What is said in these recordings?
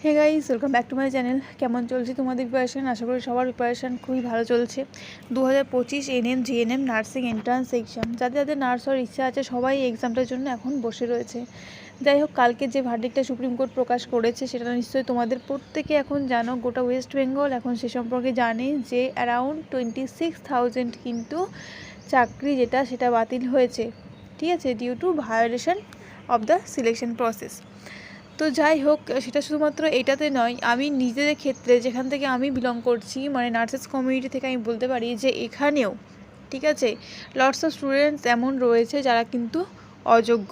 Hey guys, welcome back to my channel. কেমন চলছে তোমাদের প্রিপারেশন? আশা করি সবার প্রিপারেশান খুবই ভালো চলছে। 2025 NM GNM nursing entrance exam, যাদের যাদের নার্স হওয়ার ইচ্ছা আছে সবাই এই এক্সামটার জন্য এখন বসে রয়েছে। যাই হোক, কালকে যে ভার্ডিক্টটা সুপ্রিম কোর্ট প্রকাশ করেছে সেটা নিশ্চয়ই তোমাদের প্রত্যেকে এখন জানো। গোটা ওয়েস্ট বেঙ্গল এখন সে সম্পর্কে জানে যে অ্যারাউন্ড 26,000 কিন্তু চাকরি সেটা বাতিল হয়েছে, ঠিক আছে, due to violation of the selection process. তো যাই হোক, সেটা শুধুমাত্র এটাতে নয়, আমি নিজেদের ক্ষেত্রে যেখান থেকে আমি বিলং করছি মানে নার্সেস কমিউনিটি থেকে আমি বলতে পারি যে এখানেও, ঠিক আছে, লটস অফ স্টুডেন্টস এমন রয়েছে যারা কিন্তু অযোগ্য,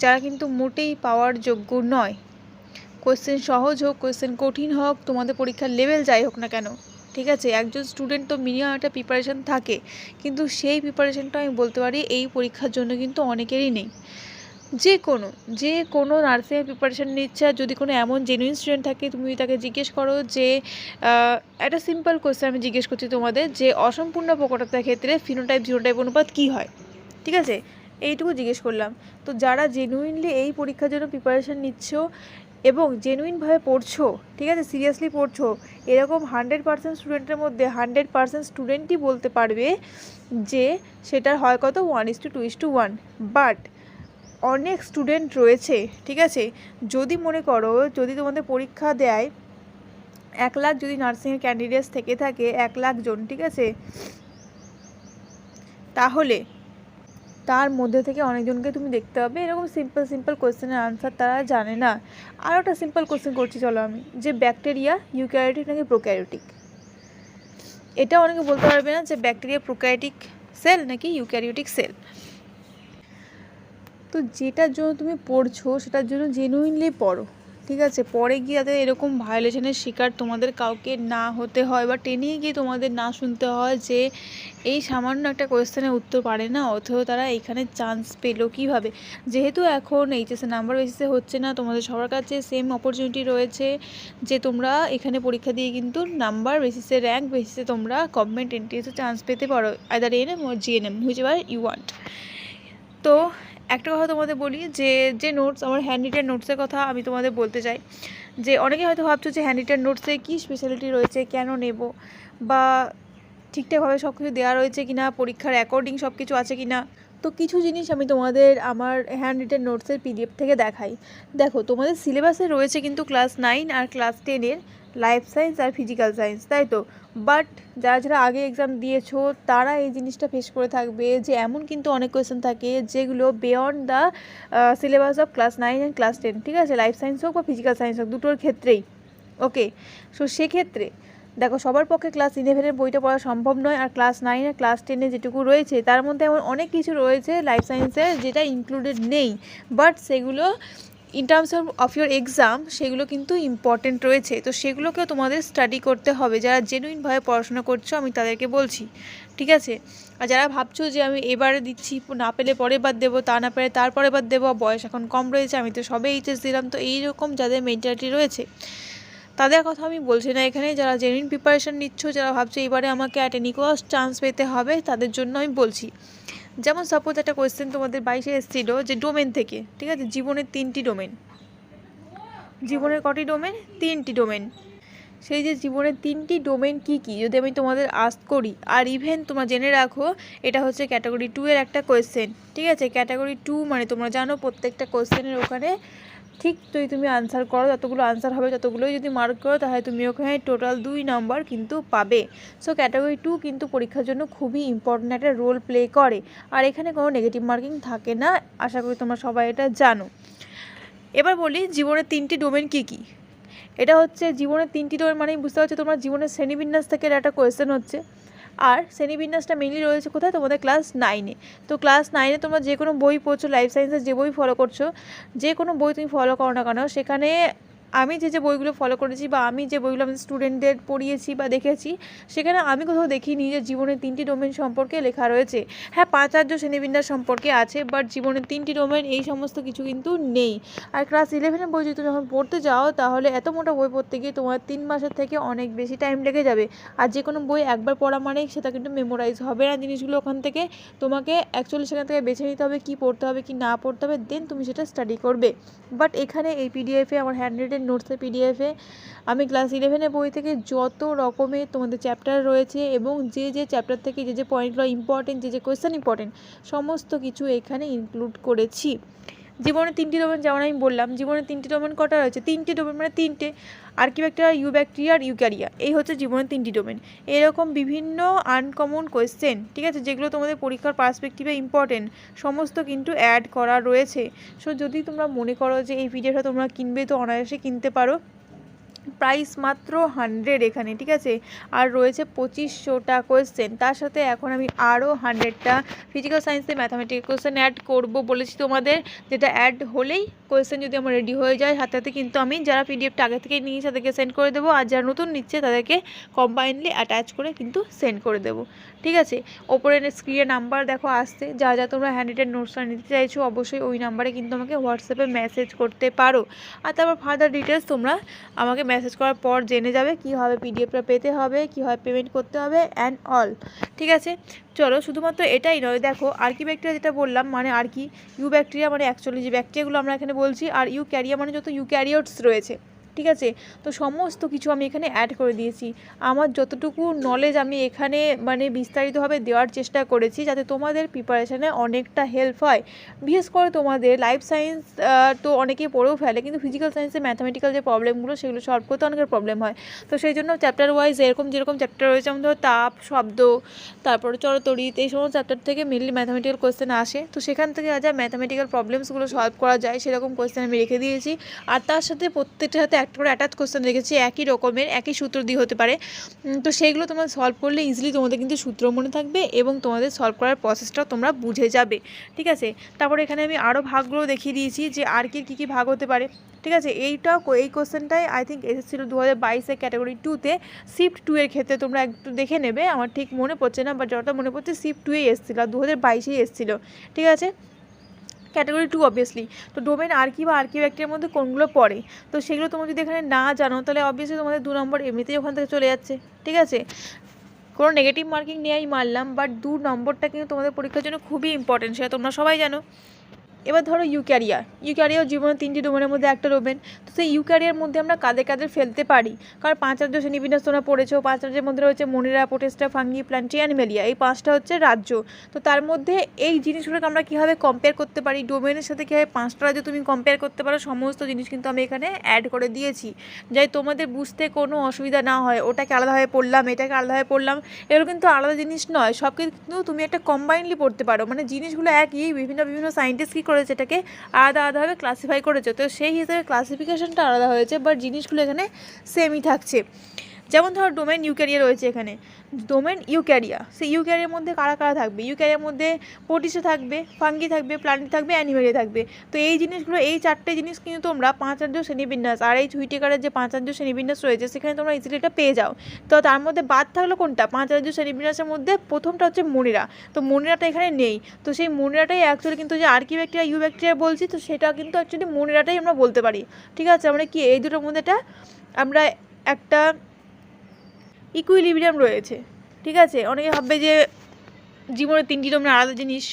যারা কিন্তু মোটেই পাওয়ার যোগ্য নয়। কোয়েশ্চেন সহজ হোক, কোয়েশ্চেন কঠিন হোক, তোমাদের পরীক্ষার লেভেল যাই হোক না কেন, ঠিক আছে, একজন স্টুডেন্ট তো মিনিমাম একটা প্রিপারেশান থাকে, কিন্তু সেই প্রিপারেশানটা আমি বলতে পারি এই পরীক্ষার জন্য কিন্তু অনেকেরই নেই। যে কোনো নার্সিংয়ের প্রিপারেশান নিচ্ছে, আর যদি কোনো এমন জেনুইন স্টুডেন্ট থাকে তুমি তাকে জিজ্ঞেস করো যে একটা সিম্পল কোয়েশ্চেন আমি জিজ্ঞেস করছি তোমাদের, যে অসম্পূর্ণ প্রকটতার ক্ষেত্রে ফিনোটাইপ জিনোটাইপ অনুপাত কী হয়, ঠিক আছে, এইটুকু জিজ্ঞেস করলাম। তো যারা জেনুইনলি এই পরীক্ষার জন্য প্রিপারেশান নিচ্ছ এবং জেনুইনভাবে পড়ছো, ঠিক আছে, সিরিয়াসলি পড়ছো, এরকম 100% স্টুডেন্টের মধ্যে 100% স্টুডেন্টই বলতে পারবে যে সেটার হয় কত 1:2:1। বাট অনেক স্টুডেন্ট রয়েছে, ঠিক আছে, যদি মনে করো যদি তোমাদের পরীক্ষা দেয় 1 লাখ, যদি নার্সিংয়ের ক্যান্ডিডেটস থেকে থাকে 1 লাখ জন, ঠিক আছে, তাহলে তার মধ্যে থেকে অনেকজনকে তুমি দেখতে পাবে এরকম সিম্পল কোয়েশ্চেনের আনসার তারা জানে না। আরও একটা সিম্পল কোয়েশ্চেন করছি চলো আমি, যে ব্যাকটেরিয়া ইউক্যারিওটিক নাকি প্রোক্যারিওটিক, এটা অনেকে বলতে পারবে না যে ব্যাকটেরিয়া প্রোক্যারিওটিক সেল নাকি ইউক্যারিওটিক সেল। তো যেটার জন্য তুমি পড়ছো সেটার জন্য জেনুইনলি পড়ো, ঠিক আছে, পরে গিয়ে যাতে এরকম ভায়োলেশনের শিকার তোমাদের কাউকে না হতে হয়, বা টেনে গিয়ে তোমাদের না শুনতে হয় যে এই সামান্য একটা কোয়েশ্চেনের উত্তর পারে না অথচ তারা এখানে চান্স পেলো কীভাবে। যেহেতু এখন এইচএসএ নাম্বার বেসিসে হচ্ছে না, তোমাদের সবার কাছে সেম অপরচুনিটি রয়েছে যে তোমরা এখানে পরীক্ষা দিয়ে কিন্তু নাম্বার বেসিসে, র্যাঙ্ক বেসিসে তোমরা গভর্নমেন্ট এন্ট্রিতে চান্স পেতে পারো, either ANM or GNM, whichever you want. তো একটা কথা তোমাদের বলি, যে নোটস, আমার হ্যান্ড রিটেন নোটসের কথা আমি তোমাদের বলতে চাই, যে অনেকে হয়তো ভাবছো যে হ্যান্ড রিটেন নোটসে কী স্পেশালিটি রয়েছে, কেন নেব, বা ঠিকঠাকভাবে সব কিছু দেওয়া রয়েছে কিনা, পরীক্ষার অ্যাকর্ডিং সব কিছু আছে কিনা। তো কিছু জিনিস আমি তোমাদের আমার হ্যান্ড রিটেন নোটসের পিডিএফ থেকে দেখাই। দেখো, তোমাদের সিলেবাসে রয়েছে কিন্তু ক্লাস 9 আর ক্লাস 10-এর লাইফ সায়েন্স আর ফিজিক্যাল সায়েন্স, তাই তো। বাট যারা যারা আগে এক্সাম দিয়েছো তারা এই জিনিসটা ফেস করে থাকবে যে এমন কিন্তু অনেক কোয়েশ্চেন থাকে যেগুলো beyond the syllabus of class 9 and class 10, ঠিক আছে, লাইফ সায়েন্স হোক বা ফিজিক্যাল সায়েন্স হোক, দুটোর ক্ষেত্রেই। ওকে, সো সেক্ষেত্রে দেখো, সবার পক্ষে ক্লাস 11-এর বইটা পড়া সম্ভব নয়, আর ক্লাস 9 আর ক্লাস 10-এ যেটুকু রয়েছে তার মধ্যে এমন অনেক কিছু রয়েছে লাইফ সায়েন্সের যেটা ইনক্লুডেড নেই, বাট সেগুলো in terms of your exam সেগুলো কিন্তু ইম্পর্টেন্ট রয়েছে। তো সেগুলোকেও তোমাদের স্টাডি করতে হবে, যারা জেনুইনভাবে পড়াশোনা করছো আমি তাদেরকে বলছি, ঠিক আছে। আর যারা ভাবছো যে আমি এবারে দিচ্ছি, না পেলে পরের বার দেবো, তা না পেলে তারপরের বার দেবো, বয়স এখন কম রয়েছে, আমি তো সবে এইচএস দিলাম, তো এইরকম যাদের মেন্টালিটি রয়েছে তাদের কথা আমি বলছি না এখানে। যারা জেনুইন প্রিপারেশান নিচ্ছ, যারা ভাবছো এবারে আমাকে অ্যাট এনি কস্ট চান্স পেতে হবে, তাদের জন্য আমি বলছি। যেমন সাপোজ একটা কোয়েশ্চেন তোমাদের 22-এ এসেছিলো যে ডোমেন থেকে, ঠিক আছে, জীবনের 3টি ডোমেন, জীবনের কটি ডোমেন? 3টি ডোমেন। সেই যে জীবনের 3টি ডোমেন কী কী যদি আমি তোমাদের আস্ক করি, আর ইভেন তোমরা জেনে রাখো এটা হচ্ছে ক্যাটাগরি 2-এর একটা কোয়েশ্চেন, ঠিক আছে। ক্যাটাগরি 2 মানে তোমরা জানো প্রত্যেকটা কোয়েশ্চেনের ওখানে ঠিক তুমি আনসার করো, যতগুলো আনসার হবে ততগুলোই যদি মার্ক করো তাহলে তুমি ওখানে টোটাল 2 নাম্বার কিন্তু পাবে। সো ক্যাটাগরি 2 কিন্তু পরীক্ষার জন্য খুবই ইম্পর্ট্যান্ট একটা রোল প্লে করে, আর এখানে কোনো নেগেটিভ মার্কিং থাকে না, আশা করি তোমরা সবাই এটা জানো। এবার বলি জীবনের 3টি ডোমেন কী কী। এটা হচ্ছে জীবনের 3টি ডোমেন মানেই বুঝতে পারছো তোমরা জীবনের শ্রেণীবিন্যাস থেকে একটা কোয়েশ্চেন হচ্ছে, আর শ্রেণীবিন্যাসটা মেনলি রয়েছে কোথায়? তোমাদের ক্লাস 9-এ। তো ক্লাস 9-এ তোমরা যে কোনো বই পড়ছো, লাইফ সায়েন্সের যে বই ফলো করছো, যে কোনো বই তুমি ফলো করো না কেন, সেখানে আমি যে বইগুলো ফলো করেছি বা আমি যে বইগুলো আমাদের স্টুডেন্টদের পড়িয়েছি বা দেখেছি, সেখানে আমি কোথাও দেখিনি যে জীবনের 3টি ডোমেন সম্পর্কে লেখা রয়েছে। হ্যাঁ, 5 আর্য শ্রেণীবিন্যাস সম্পর্কে আছে, বাট জীবনের 3টি ডোমেন এই সমস্ত কিছু কিন্তু নেই। আর ক্লাস 11-এর বই যদি তুমি যখন পড়তে যাও, তাহলে এত মোটা বই পড়তে গিয়ে তোমার 3 মাসের থেকে অনেক বেশি টাইম লেগে যাবে। আর যে কোনো বই একবার পড়া মানেই সেটা কিন্তু মেমোরাইজ হবে না জিনিসগুলো। ওখান থেকে তোমাকে অ্যাকচুয়ালি সেখান থেকে বেছে নিতে হবে কী পড়তে হবে কি না পড়তে হবে, দেন তুমি সেটা স্টাডি করবে। বাট এখানে এই পিডিএফে, আমার হ্যান্ড রিটেন নোটসের পিডিএফে আমি ক্লাস 11-এর বই থেকে যত রকমের তোমাদের চ্যাপ্টার রয়েছে এবং যে চ্যাপ্টার থেকে যে পয়েন্টগুলো ইম্পর্টেন্ট, যে কোয়েশ্চেন ইম্পর্টেন্ট, সমস্ত কিছু এখানে ইনক্লুড করেছি। জীবনের 3টি ডোমেন যেমন আমি বললাম, জীবনের 3টি ডোমেন কটা রয়েছে? 3টি ডোমেন, মানে 3টে। আর্কিব্যাকটেরিয়া, ইউব্যাকটেরিয়া আর ইউক্যারিয়া, এই হচ্ছে জীবনের 3টি ডোমেন। এরকম বিভিন্ন আনকমন কোয়েশ্চেন, ঠিক আছে, যেগুলো তোমাদের পরীক্ষার পার্সপেক্টিভে ইম্পর্টেন্ট, সমস্ত কিন্তু অ্যাড করা রয়েছে। সো যদি তোমরা মনে করো যে এই পিডিএফটা তোমরা কিনবে, তো অনায়াসে কিনতে পারো। প্রাইস মাত্র 100 এখানে, ঠিক আছে। আর রয়েছে 2500টা কোয়েশ্চেন, তার সাথে এখন আমি আরও 100টা ফিজিক্যাল সায়েন্সে ম্যাথামেটিক্যাল কোয়েশ্চেন অ্যাড করব বলেছি তোমাদের, যেটা অ্যাড হলেই কোয়েশ্চেন যদি আমার রেডি হয়ে যায় হাতে হাতে, কিন্তু আমি যারা পিডিএফটা আগে থেকে নিয়েছি তাদেরকে সেন্ড করে দেবো, আর যারা নতুন নিচ্ছে তাদেরকে কম্বাইনলি অ্যাটাচ করে কিন্তু সেন্ড করে দেবো, ঠিক আছে। ওপরে স্ক্রিনে নাম্বার দেখো আসছে, যা তোমরা হ্যান্ড রিটেন নোটসটা নিতে চাইছো অবশ্যই ওই নাম্বারে কিন্তু আমাকে হোয়াটসঅ্যাপে মেসেজ করতে পারো। আর তারপর ফার্দার ডিটেলস তোমরা আমাকে মেসেজ করার পর জেনে যাবে কীভাবে পিডিএফটা পেতে হবে, কীভাবে পেমেন্ট করতে হবে অ্যান্ড অল, ঠিক আছে। চলো, শুধুমাত্র এটাই নয়, দেখো আর্কিব্যাকটেরিয়া যেটা বললাম, মানে আর্কি, ইউব্যাকটেরিয়া মানে অ্যাকচুয়ালি যে ব্যাকটেরিয়াগুলো আমরা এখানে বলছি, আর ইউক্যারিয়া মানে যত ইউক্যারিওটস রয়েছে, ঠিক আছে। তো সমস্ত কিছু আমি এখানে অ্যাড করে দিয়েছি। আমার যতটুকু নলেজ আমি এখানে মানে বিস্তারিতভাবে দেওয়ার চেষ্টা করেছি, যাতে তোমাদের প্রিপারেশানে অনেকটা হেল্প হয়। বিশেষ করে তোমাদের লাইফ সায়েন্স তো অনেকেই পড়েও ফেলে, কিন্তু ফিজিক্যাল সায়েন্সে ম্যাথামেটিক্যাল যে প্রবলেমগুলো সেগুলো সলভ করতে অনেকের প্রবলেম হয়। তো সেই জন্য চ্যাপ্টার ওয়াইজ যেরকম চ্যাপ্টার রয়েছে, যেমন ধরো তাপ, শব্দ, তারপরে চরতড়িৎ, এই সমস্ত চ্যাপ্টার থেকে মেনলি ম্যাথামেটিক্যাল কোয়েশ্চেন আসে। তো সেখান থেকে যা ম্যাথামেটিক্যাল প্রবলেমসগুলো সলভ করা যায় সেরকম কোয়েশ্চেন আমি রেখে দিয়েছি। আর তার সাথে প্রত্যেকটার সাথে একটা করে অ্যাটাচ কোয়েশ্চেন রেখেছি, একই রকমের, একই সূত্র দিয়ে হতে পারে। তো সেইগুলো তোমরা সলভ করলে ইজিলি তোমাদের কিন্তু সূত্র মনে থাকবে এবং তোমাদের সলভ করার প্রসেসটাও তোমরা বুঝে যাবে, ঠিক আছে। তারপরে এখানে আমি আরও ভাগগুলো দেখিয়ে দিয়েছি যে আর কী ভাগ হতে পারে, ঠিক আছে। এই কোয়েশ্চেনটাই আই থিঙ্ক এসেছিলো 2022-এ ক্যাটাগরি 2-তে, শিফট 2 এর ক্ষেত্রে। তোমরা একটু দেখে নেবে, আমার ঠিক মনে পড়ছে না, বাট যতটা মনে পড়ছে শিফট 2-এই এসেছিলো, 2022-এই এসেছিলো, ঠিক আছে। Category 2 obviously. তো ডোমেন আর্কি বা আর্কিব্যাকটেরিয়ার মধ্যে কোনগুলো পড়ে, তো সেগুলো তোমরা যদি এখানে না জানো, তাহলে অবভিয়াসলি তোমাদের 2 নম্বর এমনিতেই ওখান থেকে চলে যাচ্ছে, ঠিক আছে। কোনো নেগেটিভ মার্কিং নেওয়াই মারলাম, বাট 2 নম্বরটা কিন্তু তোমাদের পরীক্ষার জন্য খুবই ইম্পর্টেন্ট, সেটা তোমরা সবাই জানো। এবার ধরো ইউক্যারিয়া জীবনের 3টি ডোমেনের মধ্যে একটা ডোমেন। তো সেই ইউক্যারিয়ার মধ্যে আমরা কাদের ফেলতে পারি, কারণ 5 রাজ্য শ্রেণীবিন্যাস তোমরা পড়েছো। 5 রাজ্যের মধ্যে রয়েছে মনিরা, প্রোটেস্টা, ফাঙ্গি, প্ল্যান্টি, অ্যানিমেলিয়া, এই 5টা হচ্ছে রাজ্য। তো তার মধ্যে এই জিনিসগুলোকে আমরা কীভাবে কম্পেয়ার করতে পারি, ডোমেনের সাথে কীভাবে 5টা রাজ্য তুমি কম্পেয়ার করতে পারো, সমস্ত জিনিস কিন্তু আমি এখানে অ্যাড করে দিয়েছি, যাই তোমাদের বুঝতে কোনো অসুবিধা না হয়। ওটাকে আলাদাভাবে পড়লাম, এটাকে আলাদাভাবে পড়লাম, এগুলো কিন্তু আলাদা জিনিস নয়, সব কিন্তু তুমি একটা কম্বাইনলি পড়তে পারো। মানে জিনিসগুলো একই, বিভিন্ন সায়েন্টিস্ট কী করেছে এটাকে আলাদাভাবে ক্লাসিফাই করেছে, তো সেই হিসেবে ক্লাসিফিকেশনটা আলাদা হয়েছে, বাট জিনিসগুলো এখানে সেমই থাকছে। যেমন ধরো ডোমেন ইউক্যারিয়া রয়েছে এখানে, ডোমেন ইউক্যারিয়া, সেই ইউক্যারিয়ার মধ্যে কারা থাকবে, ইউক্যারিয়ার মধ্যে প্রোটিস্টা থাকবে, ফাঙ্গি থাকবে, প্ল্যান্ট থাকবে, অ্যানিমেলিয়া থাকবে। তো এই জিনিসগুলো, এই 4টে জিনিস কিন্তু তোমরা 5 রাজ্য শ্রেণীবিন্যাস আর এই হুইটেকারের যে 5 রাজ্য শ্রেণীবিন্যাস রয়েছে সেখানে তোমরা ইজিলি এটা পেয়ে যাও। তো তার মধ্যে বাদ থাকলো কোনটা, 5 রাজ্য শ্রেণীবিন্যাসের মধ্যে প্রথমটা হচ্ছে মনিরা। তো মনিরাটা এখানে নেই, তো সেই মনিরাটাই অ্যাকচুয়ালি কিন্তু যে আর্কিব্যাকটেরিয়া, ইউব্যাকটেরিয়া বলছি, তো সেটা কিন্তু অ্যাকচুয়ালি মনিরাটাই আমরা বলতে পারি, ঠিক আছে। আমরা কি এই দুটোর মধ্যেটা আমরা একটা ইকুইলিব্রিয়াম রয়েছে, ঠিক আছে। অনেকে ভাববে যে জীবনের 3টি ডোমেন আলাদা জিনিস,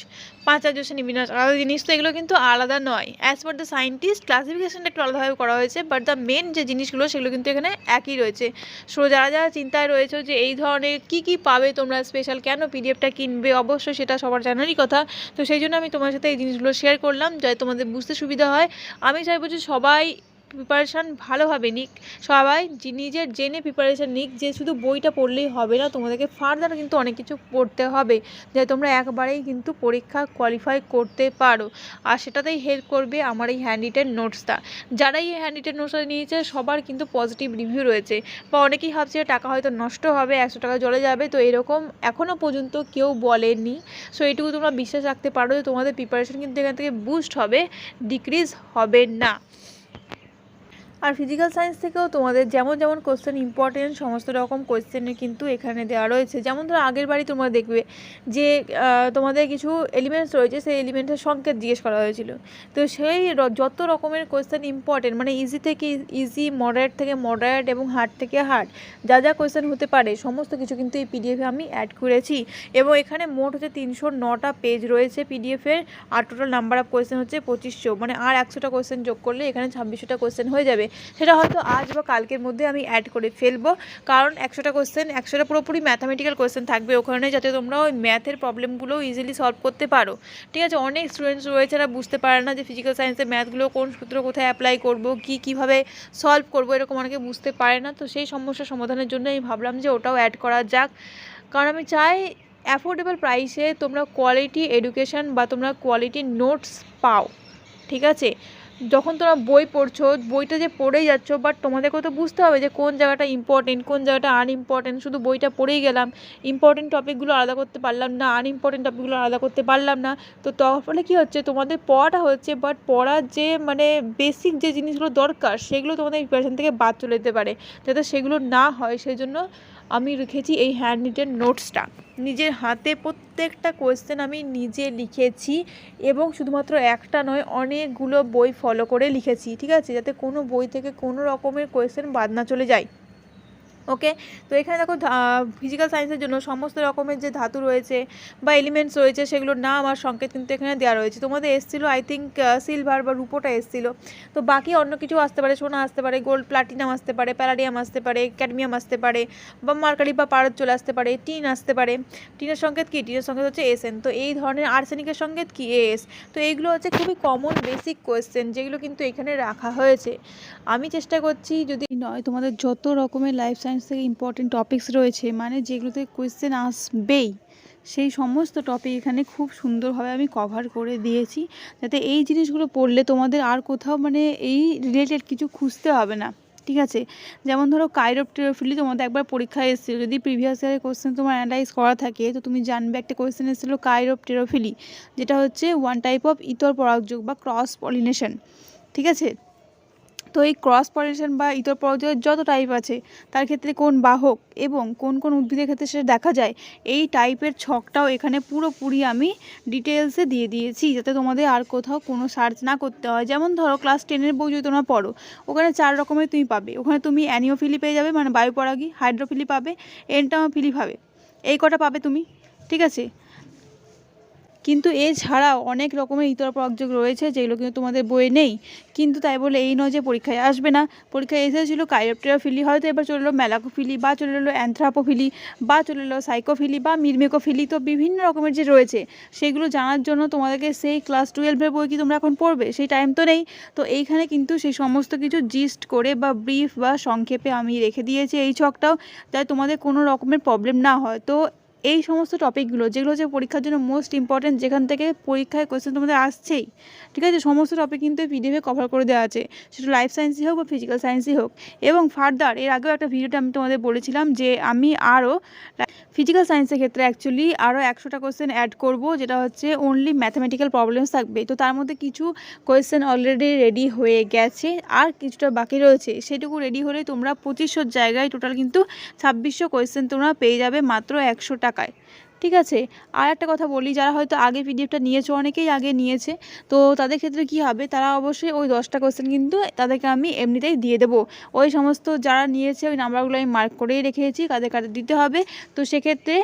5 রাজ্য শ্রেণীবিন্যাস আলাদা জিনিস, তো এগুলো কিন্তু আলাদা নয়। অ্যাজ পার দ্য সায়েন্টিস্ট ক্লাসিফিকেশনটা একটু আলাদাভাবে করা হয়েছে, বাট দ্য মেন যে জিনিসগুলো সেগুলো কিন্তু এখানে একই রয়েছে। সো যারা চিন্তায় রয়েছে যে এই ধরনের কী পাবে তোমরা স্পেশাল, কেন পিডিএফটা কিনবে, অবশ্যই সেটা সবার জানারই কথা। তো সেই জন্য আমি তোমার সাথে এই জিনিসগুলো শেয়ার করলাম, যাতে তোমাদের বুঝতে সুবিধা হয়। আমি চাইবো যে সবাই প্রিপারেশান ভালোভাবে নিক, সবাই নিজের জেনে প্রিপারেশান নিক, যে শুধু বইটা পড়লেই হবে না, তোমাদেরকে ফার্দার কিন্তু অনেক কিছু পড়তে হবে, যাতে তোমরা একবারেই কিন্তু পরীক্ষা কোয়ালিফাই করতে পারো। আর সেটাতেই হেল্প করবে আমার এই হ্যান্ড রিটেন নোটসটা। যারাই এই হ্যান্ড রিটেন নোটসটা নিয়েছে সবার কিন্তু পজিটিভ রিভিউ রয়েছে, বা অনেকেই ভাবছে টাকা হয়তো নষ্ট হবে, 100 টাকা জলে যাবে, তো এরকম এখনও পর্যন্ত কেউ বলেনি। সো এইটুকু তোমরা বিশ্বাস রাখতে পারো যে তোমাদের প্রিপারেশান কিন্তু এখান থেকে বুস্ট হবে, ডিক্রিজ হবে না। আর ফিজিক্যাল সায়েন্স থেকেও তোমাদের যেমন যেমন কোশ্চেন ইম্পর্টেন্ট সমস্ত রকম কোশ্চেনে কিন্তু এখানে দেওয়া রয়েছে। যেমন ধরো আগের বারই তোমরা দেখবে যে তোমাদের কিছু এলিমেন্টস রয়েছে, সেই এলিমেন্টের সংকেত জিজ্ঞেস করা হয়েছিল। তো সেই যত রকমের কোশ্চেন ইম্পর্টেন্ট, মানে ইজি থেকে ইজি, মডারেট থেকে মডারেট এবং হার্ড থেকে হার্ড, যা যা কোশ্চেন হতে পারে সমস্ত কিছু কিন্তু এই পিডিএফে আমি অ্যাড করেছি। এবং এখানে মোট হচ্ছে 309টা পেজ রয়েছে পিডিএফের, আর টোটাল নাম্বার অফ কোশ্চেন হচ্ছে 2500, মানে আর 100টা কোশ্চেন যোগ করলে এখানে 2600টা কোশ্চেন হয়ে যাবে। সেটা হয়তো আজ বা কালকের মধ্যে আমি অ্যাড করে ফেলবো, কারণ 100টা কোশ্চেন, 100টা পুরোপুরি ম্যাথামেটিক্যাল কোশ্চেন থাকবে ওখানে, যাতে তোমরা ওই ম্যাথের প্রবলেমগুলো ইজিলি সলভ করতে পারো। ঠিক আছে, অনেক স্টুডেন্টস রয়েছে যারা বুঝতে পারে না যে ফিজিক্যাল সায়েন্সের ম্যাথগুলো কোন সূত্র কোথায় অ্যাপ্লাই করব, কীভাবে সলভ করব, এরকম অনেকে বুঝতে পারে না। তো সেই সমস্যার সমাধানের জন্য আমি ভাবলাম যে ওটাও অ্যাড করা যাক, কারণ আমি চাই অ্যাফোর্ডেবল প্রাইসে তোমরা কোয়ালিটি এডুকেশান বা তোমরা কোয়ালিটি নোটস পাও। ঠিক আছে, যখন তোমরা বই পড়ছো, বইটা যে পড়েই যাচ্ছ, বাট তোমাদেরকে তো বুঝতে হবে যে কোন জায়গাটা ইম্পর্টেন্ট, কোন জায়গাটা আনইম্পর্টেন্ট। শুধু বইটা পড়েই গেলাম, ইম্পর্টেন্ট টপিকগুলো আলাদা করতে পারলাম না, আনইম্পর্টেন্ট টপিকগুলো আলাদা করতে পারলাম না। তো ফলে কী হচ্ছে, তোমাদের পড়াটা হচ্ছে, বাট পড়ার যে মানে বেসিক যে জিনিসগুলো দরকার সেগুলো তোমাদের প্রিপারেশন থেকে বাদ চলে যেতে পারে। যাতে সেগুলো না হয় সেই জন্য আমি রেখেছি এই হ্যান্ড রিটেন নোটসটা। নিজের হাতে প্রত্যেকটা কোয়েশ্চেন আমি নিজে লিখেছি, এবং শুধুমাত্র একটা নয়, অনেকগুলো বই ফলো করে লিখেছি। ঠিক আছে, যাতে কোনো বই থেকে কোনো রকমের কোয়েশ্চেন বাদ না চলে যায়। ওকে, তো এখানে দেখো ফিজিক্যাল সায়েন্সের জন্য সমস্ত রকমের যে ধাতু রয়েছে বা এলিমেন্টস রয়েছে সেগুলোর নাম আর সংকেত কিন্তু এখানে দেওয়া রয়েছে। তোমাদের এসেছিলো আই থিঙ্ক সিলভার বা রূপোটা এসেছিলো, তো বাকি অন্য কিছু আসতে পারে, সোনা আসতে পারে, গোল্ড প্লাটিনাম আসতে পারে, প্যালাডিয়াম আসতে পারে, ক্যাডমিয়াম আসতে পারে, বা মার্কারি বা পারদ চলে আসতে পারে, টিন আসতে পারে। টিনের সংকেত কী? টিনের সংকেত হচ্ছে এসএন। তো এই ধরনের আর্সেনিকের সংকেত কি? এস। তো এইগুলো হচ্ছে খুবই কমন বেসিক কোয়েশ্চেন, যেগুলো কিন্তু এখানে রাখা হয়েছে। আমি চেষ্টা করছি যদি নয়, তোমাদের যত রকমের লাইফ সায়েন্স থেকে ইম্পর্টেন্ট টপিকস রয়েছে, মানে যেগুলোতে কোয়েশ্চেন আসবেই, সেই সমস্ত টপিক এখানে খুব সুন্দরভাবে আমি কভার করে দিয়েছি, যাতে এই জিনিসগুলো পড়লে তোমাদের আর কোথাও মানে এই রিলেটেড কিছু খুঁজতে হবে না। ঠিক আছে, যেমন ধরো কাইরোপ্টেরোফিলি তোমাদের একবার পরীক্ষায় এসেছিলো, যদি প্রিভিয়াস ইয়ারের কোয়েশ্চেন তোমার অ্যানালাইজ করা থাকে তো তুমি জানবে একটা কোয়েশ্চেন এসেছিলো কাইরোপ্টেরোফিলি, যেটা হচ্ছে ওয়ান টাইপ অফ ইতর পরাগযোগ বা ক্রস পলিনেশন। ঠিক আছে, তো এই ক্রস পলিনেশন বা ইতর পরাগযোগের যত টাইপ আছে তার ক্ষেত্রে কোন বাহক এবং কোন কোন উদ্ভিদের ক্ষেত্রে সেটা দেখা যায়, এই টাইপের ছকটাও এখানে পুরোপুরি আমি ডিটেলসে দিয়ে দিয়েছি, যাতে তোমাদের আর কোথাও কোনো সার্চ না করতে হয়। যেমন ধরো ক্লাস 10-এর বই যদি তোমরা পড়ো, ওখানে 4 রকমের তুমি পাবে। ওখানে তুমি অ্যানিওফিলি পেয়ে যাবে, মানে বায়ুপরাগী, হাইড্রোফিলি পাবে, এন্টামোফিলি পাবে, এই কটা পাবে তুমি। ঠিক আছে, কিন্তু এছাড়াও অনেক রকমের ইতর পরাগযোগ রয়েছে যেগুলো কিন্তু তোমাদের বইয়ে নেই। কিন্তু তাই বলে এই নয় যে পরীক্ষায় আসবে না, পরীক্ষায় এসেছিলো কাইরোপ্টেরোফিলি, হয়তো এবার চলে এলো ম্যালাকোফিলি, বা চলে এলো অ্যানথ্রাপোফিলি, বা চলে এলো সাইকোফিলি বা মিরমেকোফিলি। তো বিভিন্ন রকমের যে রয়েছে সেগুলো জানার জন্য তোমাদেরকে সেই ক্লাস 12-এর বই কি তোমরা এখন পড়বে? সেই টাইম তো নেই। তো এইখানে কিন্তু সেই সমস্ত কিছু জিস্ট করে বা ব্রিফ বা সংক্ষেপে আমি রেখে দিয়েছি এই ছকটাও, যাতে তোমাদের কোনো রকমের প্রবলেম না হয়। তো এই সমস্ত টপিকগুলো যেগুলো হচ্ছে পরীক্ষার জন্য মোস্ট ইম্পর্টেন্ট, যেখান থেকে পরীক্ষায় কোয়েশ্চেন তোমাদের আসছেই, ঠিক আছে, সমস্ত টপিক কিন্তু পিডিএফে কভার করে দেওয়া আছে, সেটা লাইফ সায়েন্সই হোক বা ফিজিক্যাল সায়েন্সই হোক। এবং ফার্দার এর আগেও একটা ভিডিওতে আমি তোমাদের বলেছিলাম যে আমি আরও ফিজিক্যাল সায়েন্সের ক্ষেত্রে অ্যাকচুয়ালি আরও 100টা কোয়েশ্চেন অ্যাড করব, যেটা হচ্ছে অনলি ম্যাথামেটিক্যাল প্রবলেমস থাকবে। তো তার মধ্যে কিছু কোয়েশ্চেন অলরেডি রেডি হয়ে গেছে, আর কিছুটা বাকি রয়েছে। সেটুকু রেডি হলে তোমরা 2500 জায়গায় টোটাল কিন্তু 2600 কোয়েশ্চেন তোমরা পেয়ে যাবে মাত্র 100 টাকায়। ঠিক আছে, আর একটা কথা বলি, যারা হয়তো আগে পিডিএফটা নিয়েছো, অনেকেই আগে নিয়েছে, তো তাদের ক্ষেত্রে কি হবে, তারা অবশ্যই ওই 10টা কোয়েশ্চেন কিন্তু তাদেরকে আমি এমনিতেই দিয়ে দেবো। ওই সমস্ত যারা নিয়েছে ওই নাম্বারগুলো আমি মার্ক করেই রেখেছি কাদের কাদের দিতে হবে। তো সেক্ষেত্রে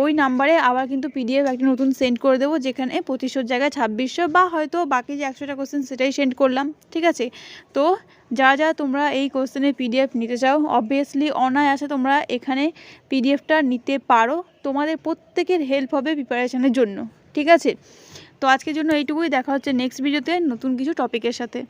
ওই নাম্বারে আবার কিন্তু পিডিএফ একটা নতুন সেন্ড করে দেবো, যেখানে 2500 জায়গায় 2600, বা হয়তো বাকি যে 100টা কোয়েশ্চেন সেটাই সেন্ড করলাম। ঠিক আছে, তো যা তোমরা এই কোয়েশ্চেনের পিডিএফ নিতে চাও, অবভিয়াসলি অনায়াসে তোমরা এখানে পিডিএফটা নিতে পারো, তোমাদের প্রত্যেকের হেল্প হবে প্রিপারেশনের জন্য। ঠিক আছে, তো আজকের জন্য এইটুকুই, দেখা হচ্ছে নেক্সট ভিডিওতে নতুন কিছু টপিকের সাথে।